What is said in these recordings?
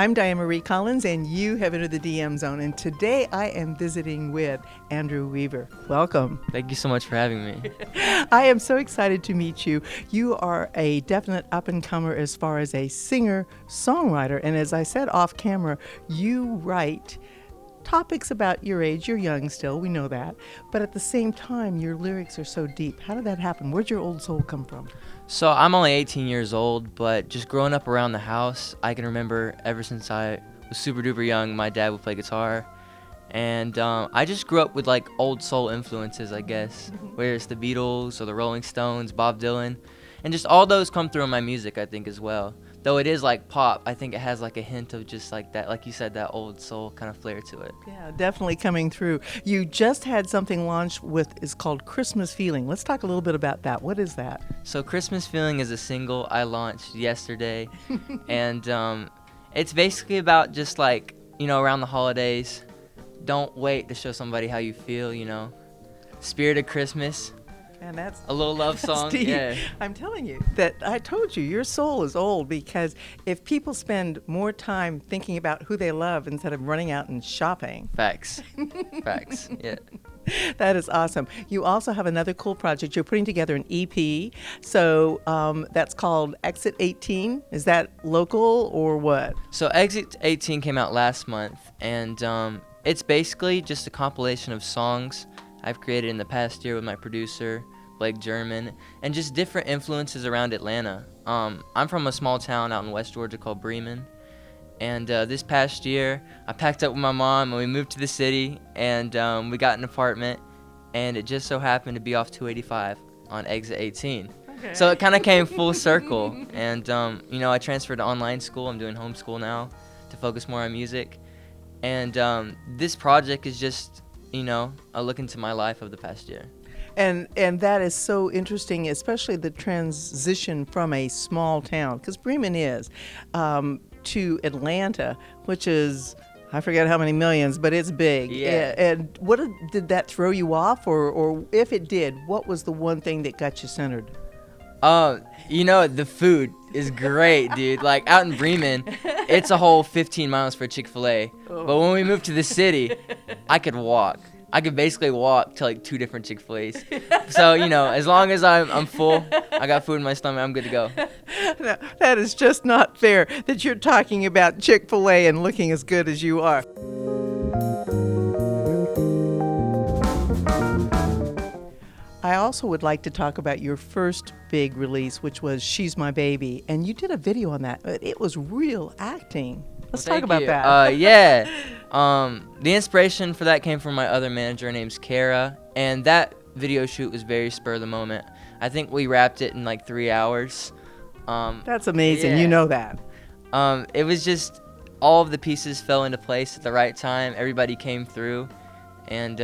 I'm Dianemarie Collins, and you have entered the DM zone. And today I am visiting with Andrew Weaver. Welcome. Thank you so much for having me. I am so excited to meet you. You are a definite up-and-comer as far as a singer-songwriter. And as I said off camera, you write topics about your age. You're young still, we know that. But at the same time, your lyrics are so deep. How did that happen? Where'd your old soul come from? So I'm only 18 years old, but just growing up around the house, I can remember ever since I was super duper young, my dad would play guitar. And I just grew up with like old soul influences, I guess, whether it's the Beatles or the Rolling Stones, Bob Dylan. And just all those come through in my music, I think, as well. Though it is like pop, I think it has like a hint of just like that, like you said, that old soul kind of flair to it. Yeah, definitely coming through. You just had something launched it's called Christmas Feeling. Let's talk a little bit about that. What is that? So Christmas Feeling is a single I launched yesterday. And it's basically about just like, around the holidays, don't wait to show somebody how you feel, Spirit of Christmas. And that's a little love song. Steve, yeah. I'm telling you that I told you your soul is old, because if people spend more time thinking about who they love instead of running out and shopping. Facts. Facts. Yeah. That is awesome. You also have another cool project. You're putting together an EP. So that's called Exit 18. Is that local or what? So Exit 18 came out last month, and it's basically just a compilation of songs I've created in the past year with my producer, Blake German, and just different influences around Atlanta. I'm from a small town out in West Georgia called Bremen, and this past year I packed up with my mom and we moved to the city, and we got an apartment, and it just so happened to be off 285 on Exit 18. Okay. So it kind of came full circle, and I transferred to online school. I'm doing homeschool now to focus more on music, and this project is just a look into my life of the past year. And that is so interesting, especially the transition from a small town, because Bremen is, to Atlanta, which is, I forget how many millions, but it's big. Yeah. And what did that throw you off? Or if it did, what was the one thing that got you centered? The food is great, dude. Like, out in Bremen, it's a whole 15 miles for Chick-fil-A. Oh. But when we moved to the city, I could walk. I could basically walk to like 2 different Chick-fil-A's. So, as long as I'm full, I got food in my stomach, I'm good to go. No, that is just not fair that you're talking about Chick-fil-A and looking as good as you are. I also would like to talk about your first big release, which was She's My Baby. And you did a video on that. It was real acting. Let's talk about that. Yeah. The inspiration for that came from my other manager, named Kara. And that video shoot was very spur of the moment. I think we wrapped it in like 3 hours. That's amazing. Yeah. You know that. It was just all of the pieces fell into place at the right time. Everybody came through. And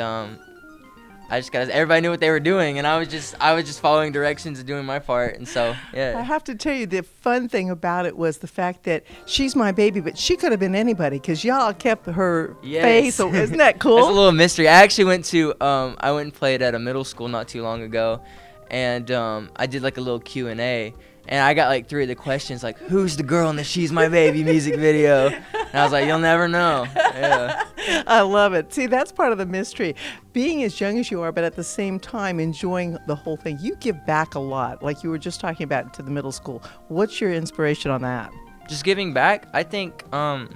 everybody knew what they were doing, and I was just following directions and doing my part, and so, yeah. I have to tell you, the fun thing about it was the fact that she's my baby, but she could have been anybody, because y'all kept her face. So isn't that cool? It's a little mystery. I actually went and played at a middle school not too long ago, and I did like a little Q&A, and I got like 3 of the questions, like, who's the girl in the She's My Baby music video? And I was like, you'll never know. Yeah. I love it. See, that's part of the mystery. Being as young as you are, but at the same time enjoying the whole thing. You give back a lot, like you were just talking about, to the middle school. What's your inspiration on that? Just giving back? I think, I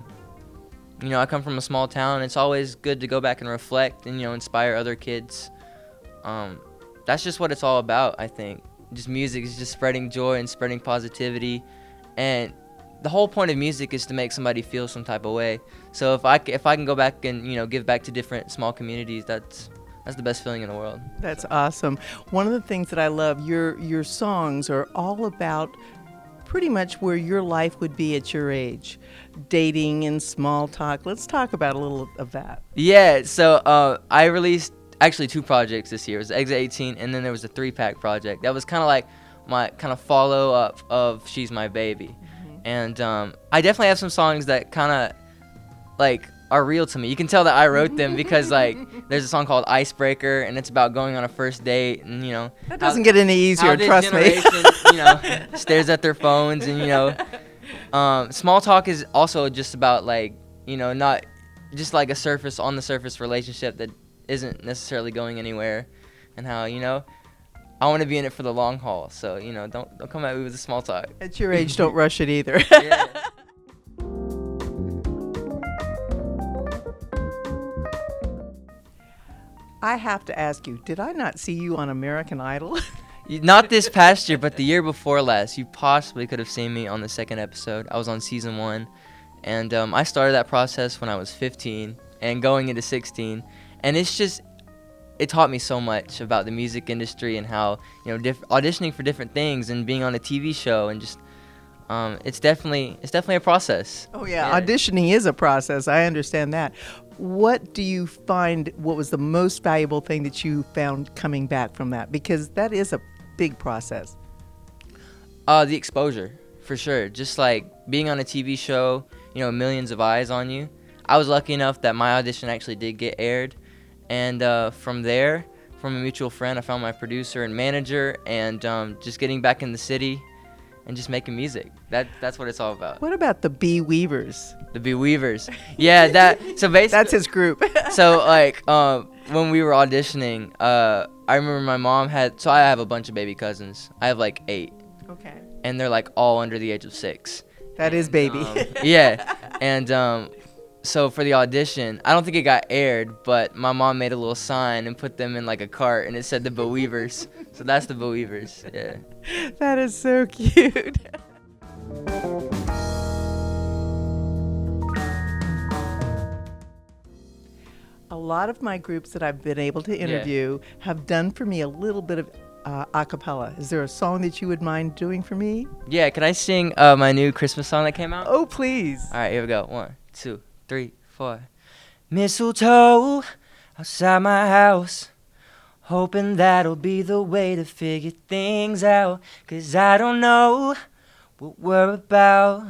come from a small town. It's always good to go back and reflect and, inspire other kids. That's just what it's all about, I think. Just music is just spreading joy and spreading positivity, and the whole point of music is to make somebody feel some type of way. So if I can go back and give back to different small communities, that's the best feeling in the world. That's awesome. One of the things that I love, your songs are all about pretty much where your life would be at your age, dating and small talk. Let's talk about a little of that. Yeah. So I released actually 2 projects this year. It was Exit 18, and then there was a 3-pack project. That was kind of like my kind of follow-up of She's My Baby. Mm-hmm. And I definitely have some songs that kind of like are real to me. You can tell that I wrote them because like there's a song called Icebreaker, and it's about going on a first date, and that doesn't get any easier, trust me. Stares at their phones, and Small talk is also just about like, not just like a on the surface relationship that isn't necessarily going anywhere, and how I want to be in it for the long haul. So don't come at me with the small talk. At your age, don't rush it either. Yeah. I have to ask you, did I not see you on American Idol? Not this past year, but the year before last. You possibly could have seen me on the second episode. I was on season 1, and I started that process when I was 15 and going into 16. And it taught me so much about the music industry and how, auditioning for different things and being on a TV show and just, it's definitely a process. Oh, yeah. Auditioning is a process. I understand that. What do you find, what was the most valuable thing that you found coming back from that? Because that is a big process. The exposure, for sure. Just like being on a TV show, millions of eyes on you. I was lucky enough that my audition actually did get aired. And from there, from a mutual friend, I found my producer and manager, and just getting back in the city and just making music. That's what it's all about. What about the BeWeavers? The BeWeavers. Yeah, so basically that's his group. So like when we were auditioning, I remember my mom so I have a bunch of baby cousins. I have like 8. Okay. And they're like all under the age of 6. That is baby. Yeah. And so for the audition, I don't think it got aired, but my mom made a little sign and put them in like a cart, and it said the BeWeavers. So that's the BeWeavers. Yeah. That is so cute. A lot of my groups that I've been able to interview have done for me a little bit of a cappella. Is there a song that you would mind doing for me? Yeah, can I sing my new Christmas song that came out? Oh, please. All right, here we go. 1, 2, 3, 4. Mistletoe outside my house, hoping that'll be the way to figure things out, 'cause I don't know what we're about.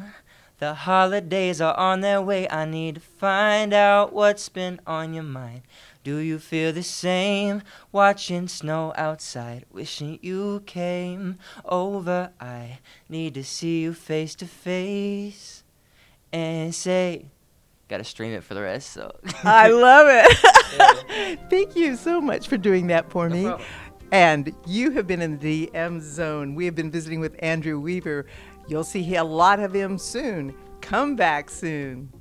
The holidays are on their way. I need to find out what's been on your mind. Do you feel the same? Watching snow outside, wishing you came over. I need to see you face to face and say, gotta stream it for the rest. So I love it. Thank you so much for doing that for me. problem. And you have been in the DM zone. We have been visiting with Andrew Weaver. You'll see a lot of him soon. Come back soon.